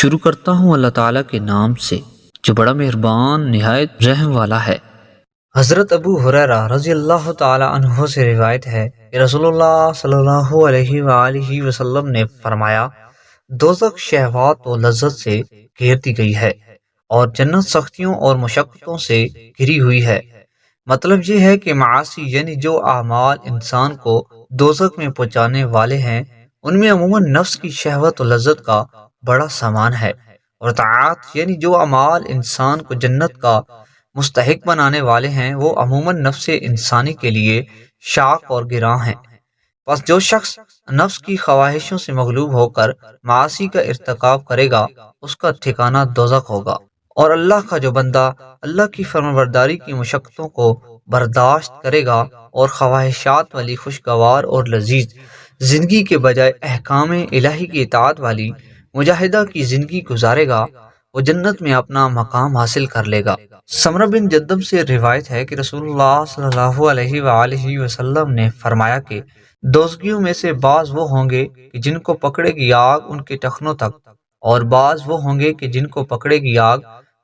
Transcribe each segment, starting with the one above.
شروع کرتا ہوں اللہ تعالیٰ کے نام سے جو بڑا مہربان نہایت رحم والا ہے۔ حضرت ابو ہریرہ رضی اللہ تعالیٰ عنہ سے روایت ہے کہ رسول اللہ صلی اللہ علیہ وآلہ وسلم نے فرمایا، دوزخ شہوات و لذت سے گھیر دی گئی ہے اور جنت سختیوں اور مشقتوں سے گھری ہوئی ہے۔ مطلب یہ ہے کہ معاصی یعنی جو اعمال انسان کو دوزخ میں پہنچانے والے ہیں، ان میں عموماً نفس کی شہوت و لذت کا بڑا سامان ہے، اور طاعات یعنی جو اعمال انسان کو جنت کا مستحق بنانے والے ہیں، وہ عموماً نفس انسانی کے لیے شاق اور گراں ہیں۔ پس جو شخص نفس کی خواہشوں سے مغلوب ہو کر معاصی کا ارتکاب کرے گا، اس کا ٹھکانہ دوزخ ہوگا، اور اللہ کا جو بندہ اللہ کی فرمانبرداری کی مشقتوں کو برداشت کرے گا اور خواہشات والی خوشگوار اور لذیذ زندگی کے بجائے احکام الہی کی اطاعت والی مجاہدہ کی زندگی گزارے گا، وہ جنت میں اپنا مقام حاصل کر لے گا۔ سمرہ بن جندب سے روایت ہے کہ رسول اللہ صلی اللہ علیہ وآلہ وسلم نے فرمایا کہ دوزخیوں میں سے بعض وہ ہوں گے کہ جن کو پکڑے گی آگ ان کے ٹخنوں تک، اور بعض وہ ہوں گے کہ جن کو پکڑے گی آگ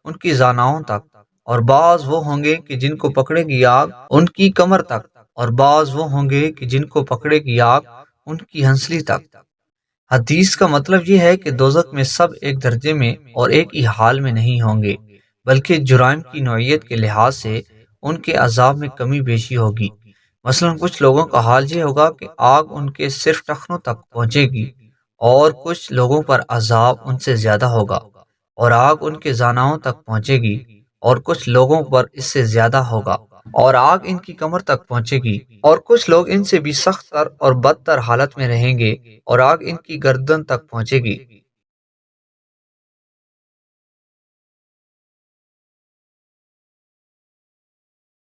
ان کی زاناؤں تک، اور بعض وہ ہوں گے کہ جن کو پکڑے گی آگ ان کی کمر تک، اور بعض وہ ہوں گے کہ جن کو پکڑے گی آگ ان کی ہنسلی تک۔ حدیث کا مطلب یہ ہے کہ دوزخ میں سب ایک درجے میں اور ایک ہی حال میں نہیں ہوں گے، بلکہ جرائم کی نوعیت کے لحاظ سے ان کے عذاب میں کمی بیشی ہوگی۔ مثلا کچھ لوگوں کا حال یہ ہوگا کہ آگ ان کے صرف ٹخنوں تک پہنچے گی، اور کچھ لوگوں پر عذاب ان سے زیادہ ہوگا، اور آگ ان کے زاناؤں تک پہنچے گی، اور کچھ لوگوں پر اس سے زیادہ ہوگا، اور آگ ان کی کمر تک پہنچے گی، اور کچھ لوگ ان سے بھی سخت تر اور بدتر حالت میں رہیں گے، اور آگ ان کی گردن تک پہنچے گی۔